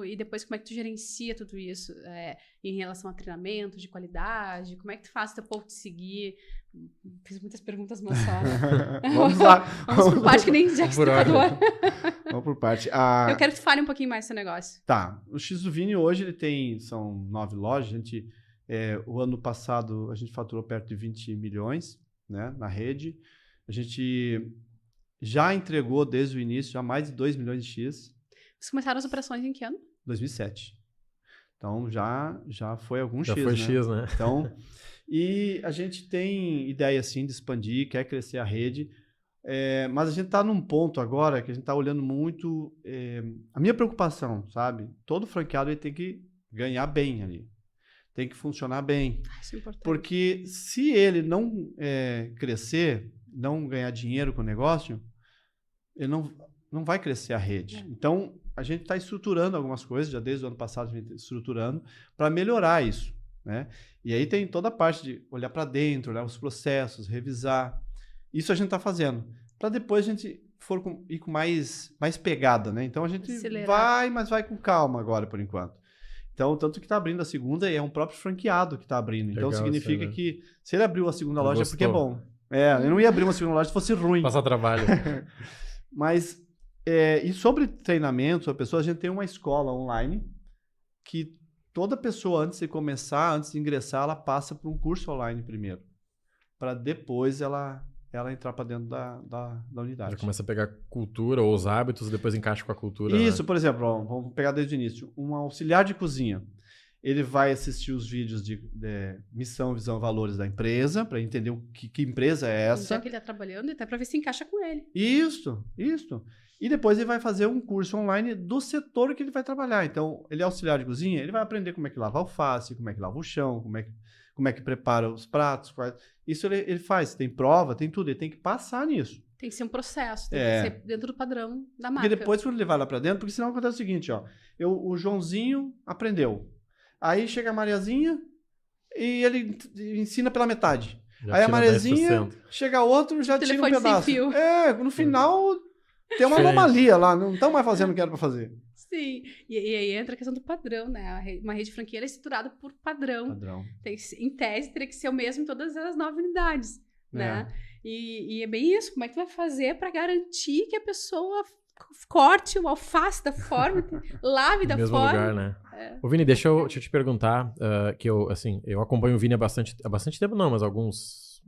E depois como é que tu gerencia tudo isso em relação a treinamento de qualidade? Como é que tu faz o teu povo te seguir? Fiz muitas perguntas, mas só. Vamos lá. Vamos por parte que nem Jack Stripador. Vamos por parte. Eu quero que tu fale um pouquinho mais do seu negócio. Tá. O X do Vini hoje são 9 lojas. O ano passado a gente faturou perto de 20 milhões, né, na rede. A gente já entregou desde o início já mais de 2 milhões de X. Vocês começaram as operações em que ano? 2007. Então, já foi algum X, Já foi né? X, né? Então, e a gente tem ideia, assim, de expandir, quer crescer a rede, mas a gente está num ponto agora que a gente está olhando muito... a minha preocupação, sabe? Todo franqueado ele tem que ganhar bem ali. Tem que funcionar bem. Isso é importante. Porque se ele não crescer, não ganhar dinheiro com o negócio, ele não vai crescer a rede. Então, a gente está estruturando algumas coisas, já desde o ano passado a gente está estruturando, para melhorar isso, né? E aí tem toda a parte de olhar para dentro, olhar os processos, revisar. Isso a gente está fazendo. Para depois a gente ir com mais pegada, né? Então a gente vai, mas vai com calma agora, por enquanto. Então, tanto que está abrindo a segunda e é um próprio franqueado que está abrindo. Então, Legal, significa que se ele abriu a segunda loja é porque é bom. Gostou. Ele não ia abrir uma segunda loja se fosse ruim. Passar trabalho. Mas, e sobre treinamento, a gente tem uma escola online que toda pessoa, antes de ingressar, ela passa por um curso online primeiro, para depois ela entrar para dentro da unidade. Já começa a pegar cultura ou os hábitos, depois encaixa com a cultura. Isso, né? por exemplo, vamos pegar desde o início. Um auxiliar de cozinha, ele vai assistir os vídeos de missão, visão, valores da empresa, para entender que empresa é essa. Já que ele está trabalhando, até para ver se encaixa com ele. Isso. E depois ele vai fazer um curso online do setor que ele vai trabalhar. Então, ele é auxiliar de cozinha, ele vai aprender como é que lava alface, como é que lava o chão, como é que prepara os pratos. Isso ele faz, tem prova, tem tudo, ele tem que passar nisso. Tem que ser um processo, tem que ser dentro do padrão da marca. Porque depois, quando ele vai lá para dentro, porque senão acontece o seguinte, ó, o Joãozinho aprendeu. Aí chega a Mariazinha e ele ensina pela metade. Já aí a tira Mariazinha, 10%. chega outro, já tira um Telefone sem pedaço. fio. No final, tem uma Diferente. anomalia lá, não estão mais fazendo o que era para fazer. Sim, e aí entra a questão do padrão, né? Uma rede franquia é estruturada por padrão. Em tese, teria que ser o mesmo em todas as 9 unidades, né? E é bem isso, como é que tu vai fazer para garantir que a pessoa corte o alface da forma, lave da mesmo forma. lugar, né? Ô, Vini, deixa eu te perguntar, que eu acompanho o Vini há bastante tempo, não, mas alguns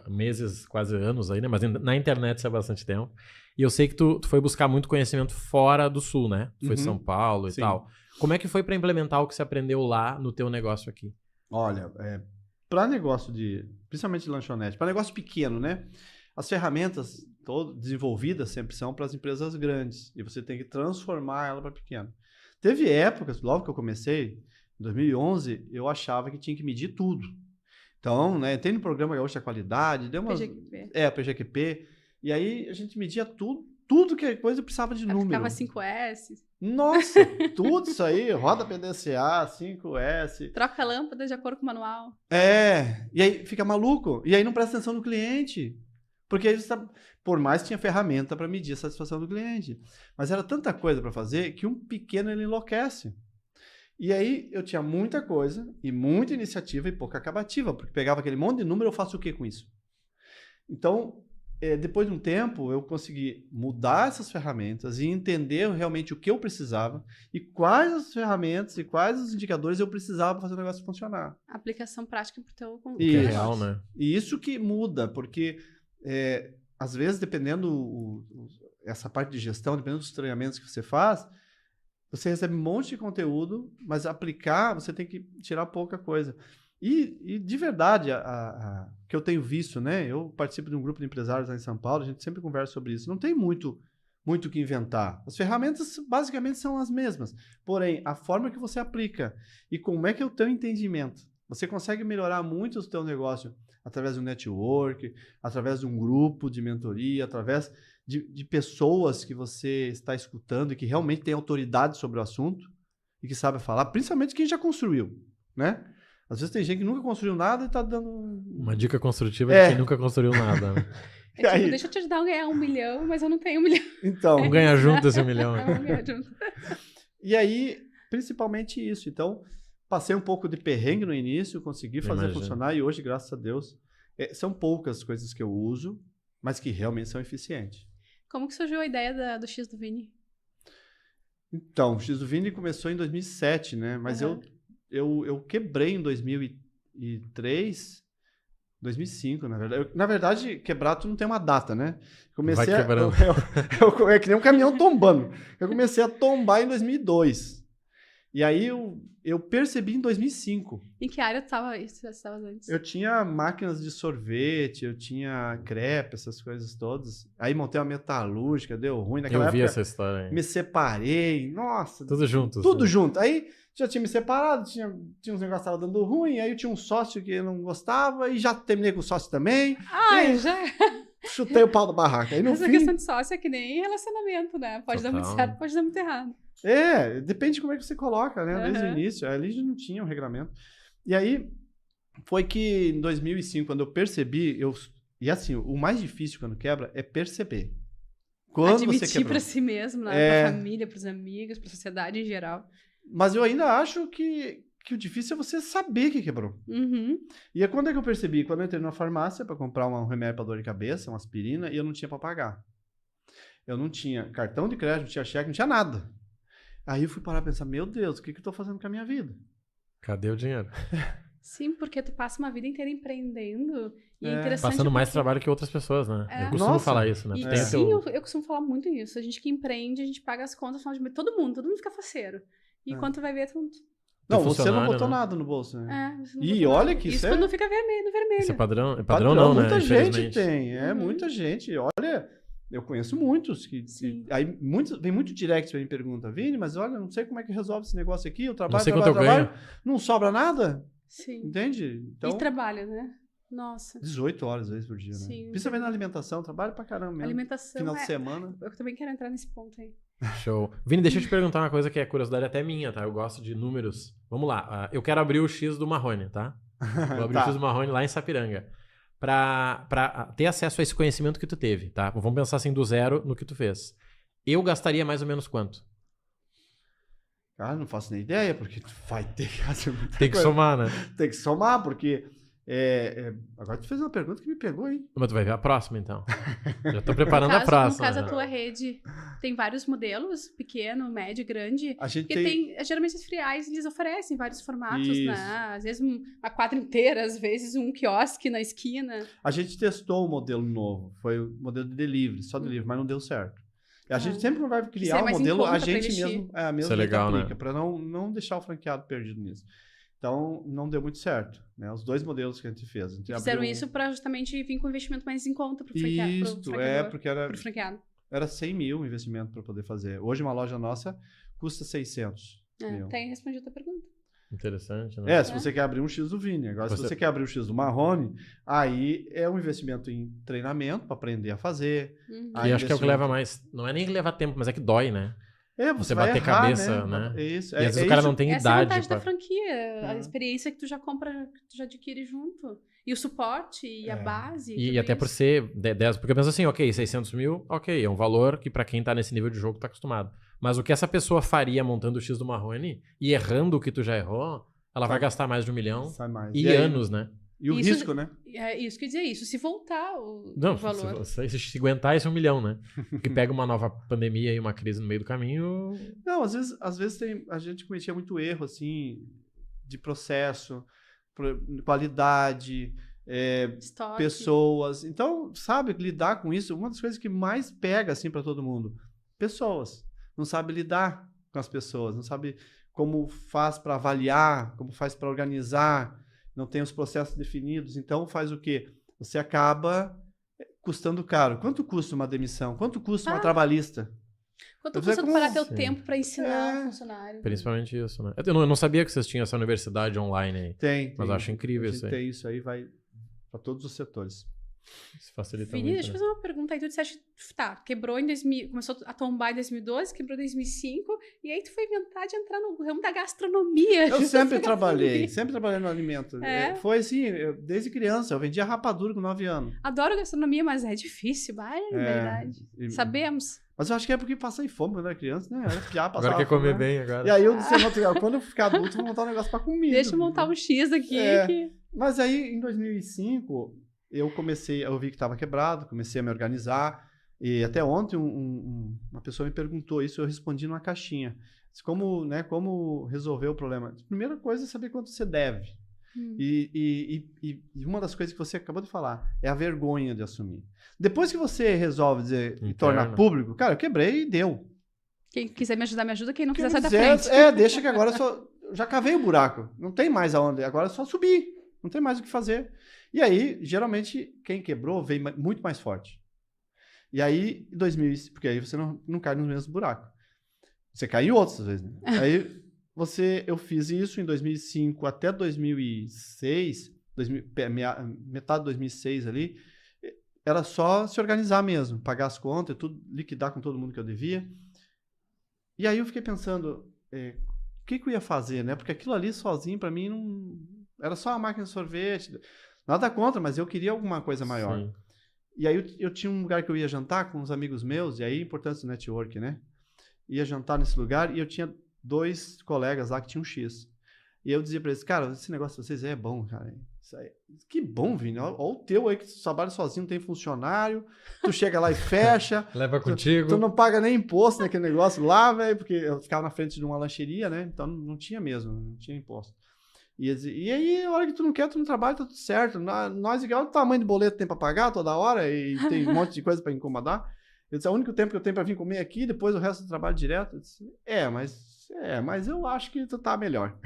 meses, quase anos aí, né? Mas na internet há bastante tempo. E eu sei que tu foi buscar muito conhecimento fora do Sul, né? Tu foi São Paulo e tal. Como é que foi para implementar o que você aprendeu lá no teu negócio aqui? Olha, para negócio principalmente de lanchonete, para negócio pequeno, né? As ferramentas desenvolvidas sempre são para as empresas grandes e você tem que transformar ela para pequeno. Teve épocas, logo que eu comecei, em 2011, eu achava que tinha que medir tudo. Então, né, tem no programa Gaúcha Qualidade, deu umas... PGQP. E aí a gente media tudo que coisa precisava de número. Ficava 5S. Nossa, tudo isso aí, roda PDCA, 5S. Troca a lâmpada de acordo com o manual. E aí fica maluco. E aí não presta atenção no cliente. Porque aí por mais que tinha ferramenta para medir a satisfação do cliente. Mas era tanta coisa para fazer que um pequeno ele enlouquece. E aí eu tinha muita coisa e muita iniciativa e pouca acabativa, porque pegava aquele monte de número, eu faço o que com isso? Então, depois de um tempo, eu consegui mudar essas ferramentas e entender realmente o que eu precisava e quais as ferramentas e quais os indicadores eu precisava para fazer o negócio funcionar. Aplicação prática para o teu Que é real, né? E isso que muda, porque às vezes, dependendo essa parte de gestão, dependendo dos treinamentos que você faz, você recebe um monte de conteúdo, mas aplicar, você tem que tirar pouca coisa. E de verdade, que eu tenho visto, né? Eu participo de um grupo de empresários lá em São Paulo, a gente sempre conversa sobre isso. Não tem muito o que inventar. As ferramentas basicamente são as mesmas. Porém, a forma que você aplica e como é que é o teu entendimento. Você consegue melhorar muito o teu negócio através do network, através de um grupo de mentoria, através de pessoas que você está escutando e que realmente tem autoridade sobre o assunto e que sabe falar, principalmente quem já construiu, né? Às vezes tem gente que nunca construiu nada e está dando... Uma dica construtiva de quem nunca construiu nada. Né? Deixa eu te ajudar a ganhar 1 milhão, mas eu não tenho 1 milhão. Então... Vamos ganhar junto esse 1 milhão. Vamos ganhar junto. E aí, principalmente isso. Então, passei um pouco de perrengue no início, consegui fazer funcionar e hoje, graças a Deus, são poucas coisas que eu uso, mas que realmente são eficientes. Como que surgiu a ideia do X do Vini? Então, o X do Vini começou em 2007, né? Mas eu quebrei em 2003, 2005, na verdade. Na verdade, quebrar tu não tem uma data, né? Vai quebrando. É que nem um caminhão tombando. Eu comecei a tombar em 2002. E aí eu percebi em 2005. Em que área tu estava antes? Eu tinha máquinas de sorvete, eu tinha crepe, essas coisas todas. Aí montei uma metalúrgica, deu ruim. Naquela época, essa história aí. Me separei, nossa. Tudo junto. Tudo junto. Aí já tinha me separado, tinha uns negócios que estavam dando ruim, aí eu tinha um sócio que eu não gostava e já terminei com o sócio também. Já... Chutei o pau da barraca. Aí, no Essa fim... questão de sócio é que nem relacionamento, né? Pode dar muito certo, pode dar muito errado. Depende de como é que você coloca, né? Desde o início. Ali já não tinha um regramento. E aí, foi que em 2005, quando eu percebi... E assim, o mais difícil quando quebra é perceber. Quando admitir você quebrou. Pra si mesmo, né? Pra família, pros amigos, pra sociedade em geral. Mas eu ainda acho que o difícil é você saber que quebrou. Uhum. E quando é que eu percebi? Quando eu entrei na farmácia para comprar um remédio para dor de cabeça, uma aspirina, e eu não tinha para pagar. Eu não tinha cartão de crédito, não tinha cheque, não tinha nada. Aí eu fui parar e pensar, meu Deus, o que eu tô fazendo com a minha vida? Cadê o dinheiro? Sim, porque tu passa uma vida inteira empreendendo e é interessante... Passando mais trabalho que outras pessoas, né? Eu costumo falar isso, né? E sim, eu costumo falar muito isso. A gente que empreende, a gente paga as contas no final de mês. Todo mundo fica faceiro. E quando tu vai ver, tu... Não, você não botou nada no bolso, né? E olha que isso quando fica no vermelho. Isso é padrão? É padrão não, né? Muita gente tem. Muita gente. Olha, eu conheço muitos. Aí vem muito direct pra mim e pergunta, Vini, mas olha, não sei como é que resolve esse negócio aqui. Eu trabalho, não sei quanto eu ganho. Não sobra nada? Sim. Entende? Então, e trabalha, né? Nossa. 18 horas, às vezes, por dia, Sim, né? Principalmente na alimentação, trabalho pra caramba mesmo. Alimentação final de semana. Eu também quero entrar nesse ponto aí. Show. Vini, deixa eu te perguntar uma coisa que é curiosidade até minha, tá? Eu gosto de números. Vamos lá. Eu quero abrir o X do Marrone, tá? Vou abrir o X do Marrone lá em Sapiranga. Pra ter acesso a esse conhecimento que tu teve, tá? Vamos pensar assim do zero no que tu fez. Eu gastaria mais ou menos quanto? Cara, não faço nem ideia, porque tu vai ter que fazer muita Tem que coisa. somar, né? Tem que somar, porque... Agora tu fez uma pergunta que me pegou, hein? Mas tu vai ver a próxima, então. Já tô preparando a próxima. No caso, a tua rede tem vários modelos, pequeno, médio, grande. A gente geralmente os friais, eles oferecem vários formatos, né? Às vezes uma quadra inteira, às vezes um quiosque na esquina. A gente testou um modelo novo, foi o modelo de delivery, só delivery, mas não deu certo. A gente sempre vai criar um modelo, a gente mesmo Isso é legal, aplica, né? para não deixar o franqueado perdido nisso. Então, não deu muito certo, né? Os dois modelos que a gente fez. Fizeram isso para justamente vir com investimento mais em conta para o porque era 100 mil o investimento para poder fazer. Hoje, uma loja nossa custa 600 mil. Tem respondido a tua pergunta. Interessante, né? Se você quer abrir um X do Vini. Agora, se você quer abrir um X do Marrone, aí é um investimento em treinamento para aprender a fazer. E acho que é o que leva mais... Não é nem que leva tempo, mas é que dói, né? Você bater errar, cabeça, né? Isso. E às vezes o cara não tem idade. Essa é a vantagem da franquia. A experiência que tu já compra, que tu já adquire junto. E o suporte, e a base. E até por ser 10... Porque eu penso assim, ok, 600 mil, ok, é um valor que pra quem tá nesse nível de jogo tá acostumado. Mas o que essa pessoa faria montando o X do Marrone e errando o que tu já errou, ela vai gastar mais de 1 milhão e anos, né? E o risco, né? É isso que eu ia dizer, isso. Se voltar o valor. Se aguentar, esse é 1 milhão, né? Porque pega uma nova pandemia e uma crise no meio do caminho... Não, às vezes a gente cometia muito erro, assim, de processo, qualidade, pessoas. Então, sabe, lidar com isso, uma das coisas que mais pega, assim, para todo mundo. Pessoas. Não sabe lidar com as pessoas, não sabe como faz para avaliar, como faz para organizar, não tem os processos definidos, então faz o quê? Você acaba custando caro. Quanto custa uma demissão? Quanto custa uma trabalhista? Quanto custa parar teu tempo para ensinar funcionário? Principalmente isso, né? Eu não sabia que vocês tinham essa universidade online aí. Tem. Mas eu acho incrível isso aí. Tem isso aí, vai para todos os setores. Isso facilita Vini, muito. Deixa eu fazer uma pergunta aí. Tu disseste, quebrou em 2000, começou a tombar em 2012, quebrou em 2005, e aí tu foi inventar de entrar no ramo da gastronomia. Eu sempre trabalhei no alimento. Foi assim, desde criança, eu vendia rapadura com 9 anos. Adoro gastronomia, mas é difícil, é verdade. Sabemos. Mas eu acho que é porque passei fome quando era criança, né? Era piar, agora quer comer bem, agora. E aí eu disse, quando eu ficar adulto, vou montar um negócio pra comida. Deixa eu montar um X aqui. Mas aí, em 2005, eu vi que estava quebrado, comecei a me organizar. E até ontem uma pessoa me perguntou isso, eu respondi numa caixinha. Como resolver o problema? A primeira coisa é saber quanto você deve. E uma das coisas que você acabou de falar é a vergonha de assumir. Depois que você resolve dizer e tornar público, cara, eu quebrei e deu. Quem quiser me ajudar, me ajuda. Quem não quiser, sai da frente. Deixa que agora já cavei o buraco. Não tem mais aonde. Agora é só subir. Não tem mais o que fazer. E aí, geralmente, quem quebrou vem muito mais forte. E aí, em 2000, porque aí você não cai nos mesmos buracos. Você cai em outros, às vezes, né? Aí, eu fiz isso em 2005 até 2006, metade de 2006 ali, era só se organizar mesmo, pagar as contas, tudo, liquidar com todo mundo que eu devia. E aí eu fiquei pensando, o que eu ia fazer, né? Porque aquilo ali sozinho, para mim, não era só uma máquina de sorvete. Nada contra, mas eu queria alguma coisa maior. Sim. E aí eu tinha um lugar que eu ia jantar com uns amigos meus, e aí a importância do network, né? Ia jantar nesse lugar e eu tinha 2 colegas lá que tinham X. E eu dizia pra eles, cara, esse negócio de vocês é bom, cara. Isso aí, que bom, Vini. Olha o teu aí que tu trabalha sozinho, não tem funcionário, tu chega lá e fecha. Leva contigo. Tu não paga nem imposto naquele negócio lá, velho, porque eu ficava na frente de uma lancheria, né? Então não tinha mesmo, não tinha imposto. E aí, a hora que tu não quer, tu não trabalha, tá tudo certo. Nós, igual o tamanho de boleto tem pra pagar toda hora e tem um monte de coisa pra incomodar. Eu disse, é o único tempo que eu tenho pra vir comer aqui, depois o resto do trabalho direto. Eu disse, mas eu acho que tu tá melhor.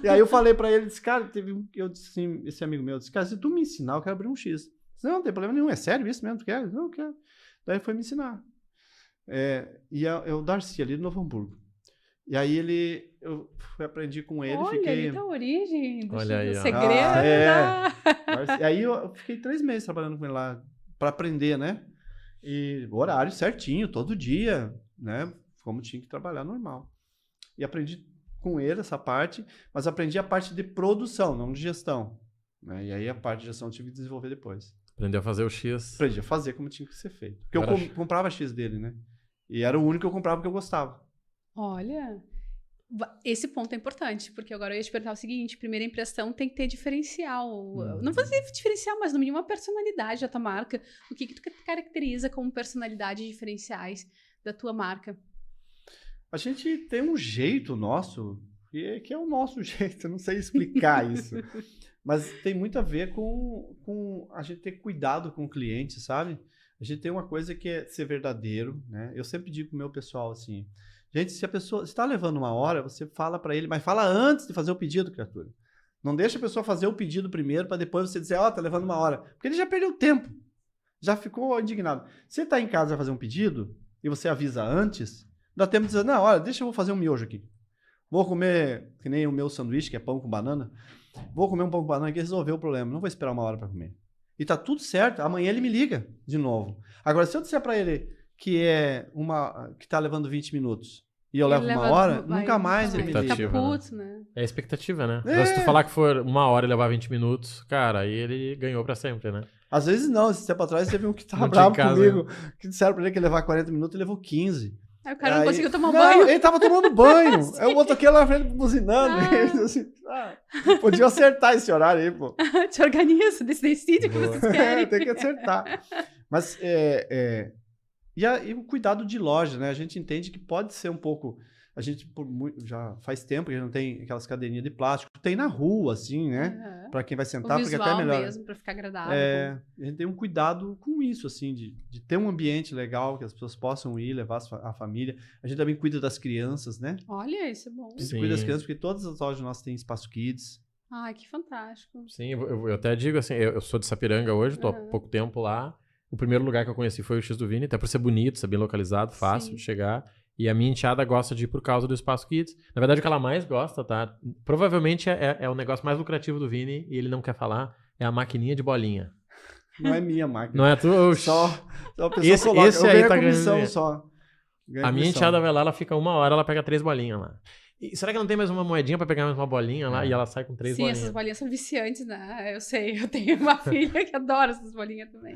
E aí eu falei pra ele, disse, cara, eu disse assim, esse amigo meu, disse, cara, se tu me ensinar, eu quero abrir um X. Eu disse, não tem problema nenhum, é sério isso mesmo, tu quer? Não, eu quero. Daí ele foi me ensinar. E é o Darcy, ali do Novo Hamburgo. E aí eu aprendi com ele, fiquei... Olha, a origem do segredo. E aí eu fiquei 3 meses trabalhando com ele lá, pra aprender, né? E horário certinho, todo dia, né? Como tinha que trabalhar normal. E aprendi com ele essa parte, mas aprendi a parte de produção, não de gestão. Né? E aí a parte de gestão eu tive que desenvolver depois. Aprendeu a fazer o X. Aprendi a fazer como tinha que ser feito. Porque eu comprava X dele, né? E era o único que eu comprava porque eu gostava. Olha, esse ponto é importante, porque agora eu ia te perguntar o seguinte, primeira impressão tem que ter diferencial. Não vou dizer diferencial, mas no mínimo uma personalidade da tua marca. O que tu caracteriza como personalidades diferenciais da tua marca? A gente tem um jeito nosso, que é o nosso jeito, eu não sei explicar isso. Mas tem muito a ver com a gente ter cuidado com o cliente, sabe? A gente tem uma coisa que é ser verdadeiro, né? Eu sempre digo pro meu pessoal assim, gente, se a pessoa está levando 1 hora, você fala para ele, mas fala antes de fazer o pedido, criatura. Não deixa a pessoa fazer o pedido primeiro para depois você dizer, tá levando 1 hora. Porque ele já perdeu tempo, já ficou indignado. Você tá em casa e vai fazer um pedido e você avisa antes, dá tempo de dizer, não, olha, deixa eu vou fazer um miojo aqui. Vou comer, que nem o meu sanduíche, que é pão com banana. Vou comer um pão com banana aqui e resolver o problema. Não vou esperar 1 hora para comer. E tá tudo certo, amanhã ele me liga de novo. Agora, se eu disser para ele que tá levando 20 minutos e eu levo 1 hora, nunca mais ele me liga. Fica puto, né? É a expectativa, né? Então, se tu falar que for 1 hora e levar 20 minutos, cara, aí ele ganhou pra sempre, né? Às vezes não, esse tempo atrás teve um que tava bravo comigo, que disseram pra ele que ia levar 40 minutos e levou 15. Aí o cara não conseguiu tomar banho. Ele tava tomando banho. Aí o motoqueiro lá na frente buzinando. Assim, podia acertar esse horário aí, pô. Te organiza, decide o que vocês querem. Tem que acertar. Mas, e o cuidado de loja, né? A gente entende que pode ser um pouco... A gente já faz tempo que a gente não tem aquelas cadeirinhas de plástico. Tem na rua, assim, né? Pra quem vai sentar, porque até é melhor. Mesmo, pra ficar agradável. A gente tem um cuidado com isso, assim, de ter um ambiente legal, que as pessoas possam ir, levar a família. A gente também cuida das crianças, né? Olha, isso é bom. A gente cuida das crianças, porque todas as lojas nossas têm espaço kids. Ai, que fantástico. Sim, eu até digo assim, eu sou de Sapiranga hoje, tô há pouco tempo lá. O primeiro lugar que eu conheci foi o X do Vini, até por ser bonito, ser bem localizado, fácil de chegar. E a minha enteada gosta de ir por causa do Espaço Kids. Na verdade, o que ela mais gosta, tá? Provavelmente é o negócio mais lucrativo do Vini, e ele não quer falar, é a maquininha de bolinha. Não é minha máquina. Não é tua? Só a pessoa coloca. Esse aí tá comissão ganhando. só. A minha enteada vai lá, ela fica 1 hora, ela pega 3 bolinhas lá. E será que não tem mais uma moedinha pra pegar mais uma bolinha lá e ela sai com 3 bolinhas? Sim, essas bolinhas são viciantes, né? Eu sei, eu tenho uma filha que adora essas bolinhas também.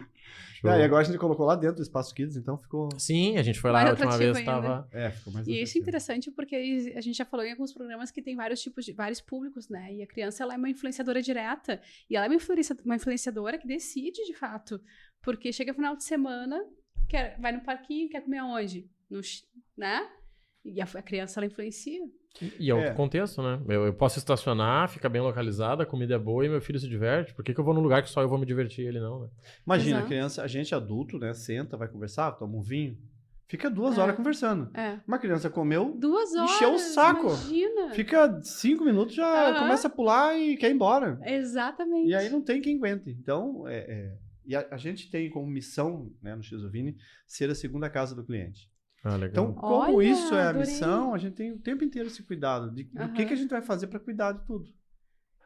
E agora a gente colocou lá dentro do Espaço Kids, então ficou... Sim, a gente foi lá a última vez, tava... ficou mais E isso é interessante porque a gente já falou em alguns programas que tem vários tipos de... vários públicos, né? E a criança, ela é uma influenciadora direta. E ela é uma influenciadora que decide, de fato. Porque chega final de semana, vai no parquinho, quer comer aonde? Né? E a criança, ela influencia. E é outro contexto, né? Eu posso estacionar, fica bem localizada, a comida é boa e meu filho se diverte. Por que eu vou num lugar que só eu vou me divertir ele não, né? Imagina, a criança, a gente adulto, né? Senta, vai conversar, toma um vinho, fica 2 horas conversando. Uma criança comeu, 2 horas, encheu o saco. Imagina. Fica 5 minutos, já começa a pular e quer ir embora. Exatamente. E aí não tem quem aguente. Então, e a gente tem como missão, né, no X-Vini, ser a segunda casa do cliente. Legal. Então, como isso é a missão, a gente tem o tempo inteiro esse cuidado do que a gente vai fazer para cuidar de tudo.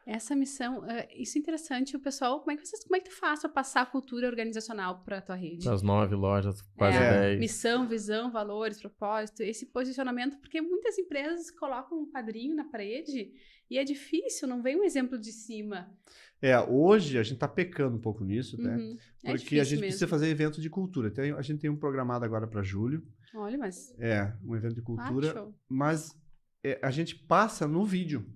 Essa missão, isso é interessante. O pessoal, como é que tu faz para passar a cultura organizacional para a tua rede? As 9 lojas, quase 10. Missão, visão, valores, propósito, esse posicionamento, porque muitas empresas colocam um quadrinho na parede e é difícil, não vem um exemplo de cima. Hoje a gente está pecando um pouco nisso, né? Porque a gente precisa fazer eventos de cultura. Então, a gente tem um programado agora para julho. Olha, mas... um evento de cultura. Mas a gente passa no vídeo,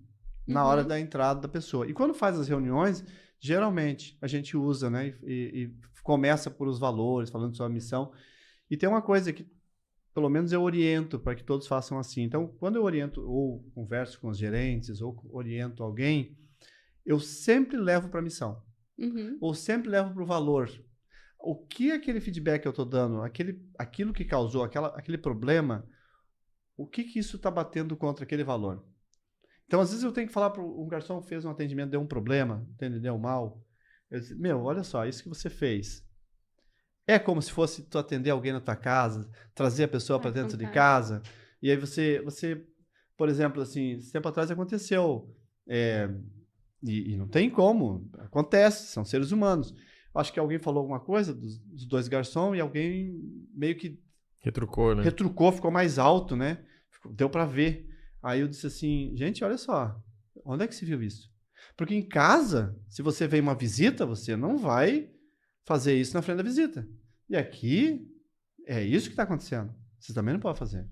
na hora da entrada da pessoa. E quando faz as reuniões, geralmente a gente usa, né? E começa por os valores, falando sobre a missão. E tem uma coisa que, pelo menos eu oriento para que todos façam assim. Então, quando eu oriento, ou converso com os gerentes, ou oriento alguém, eu sempre levo para a missão. Ou sempre levo para o valor. O que aquele feedback que eu estou dando, aquilo que causou, aquele problema, o que isso está batendo contra aquele valor? Então, às vezes eu tenho que falar para um garçom que fez um atendimento, deu um problema, entendeu mal. Eu disse, olha só, isso que você fez. É como se fosse tu atender alguém na tua casa, trazer a pessoa para dentro de casa. E aí você, por exemplo, assim, esse tempo atrás aconteceu. E não tem como, acontece, são seres humanos. Acho que alguém falou alguma coisa dos 2 garçons e alguém meio que... Retrucou, né? Retrucou, ficou mais alto, né? Deu para ver. Aí eu disse assim, gente, olha só, onde é que se viu isso? Porque em casa, se você vem uma visita, você não vai fazer isso na frente da visita. E aqui, é isso que está acontecendo. Você também não pode fazer.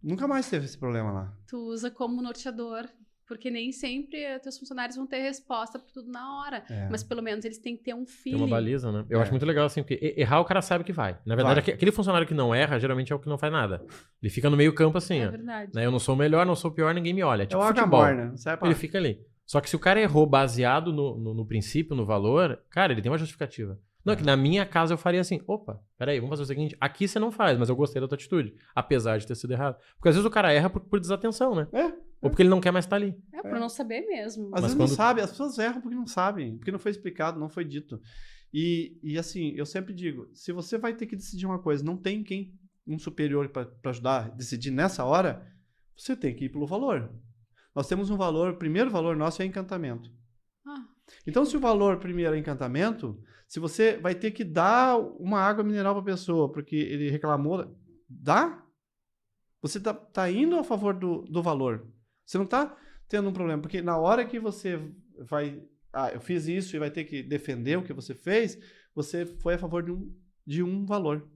Nunca mais teve esse problema lá. Tu usa como norteador. Porque nem sempre teus funcionários vão ter resposta para tudo na hora. Mas pelo menos eles têm que ter um feeling. Tem uma baliza, né? Eu acho muito legal assim, porque errar o cara sabe que vai. Na verdade, aquele funcionário que não erra, geralmente é o que não faz nada. Ele fica no meio campo assim, ó. Verdade. Né? Eu não sou o melhor, não sou o pior, ninguém me olha. Tipo futebol. Né? Ele fica ali. Só que se o cara errou baseado no princípio, no valor, cara, ele tem uma justificativa. Não, que na minha casa eu faria assim, opa, peraí, vamos fazer o seguinte, aqui você não faz, mas eu gostei da tua atitude, apesar de ter sido errado. Porque às vezes o cara erra por desatenção, né? Ou porque ele não quer mais estar ali. Por não saber mesmo. Às vezes não sabe, as pessoas erram porque não sabem, porque não foi explicado, não foi dito. E assim, eu sempre digo, se você vai ter que decidir uma coisa, não tem um superior para ajudar a decidir nessa hora, você tem que ir pelo valor. Nós temos um valor, o primeiro valor nosso é encantamento. Então, se o valor primeiro é encantamento, se você vai ter que dar uma água mineral para a pessoa, porque ele reclamou, dá? Você tá indo a favor do valor. Você não está tendo um problema, porque na hora que você vai... eu fiz isso e vai ter que defender o que você fez, você foi a favor de um valor.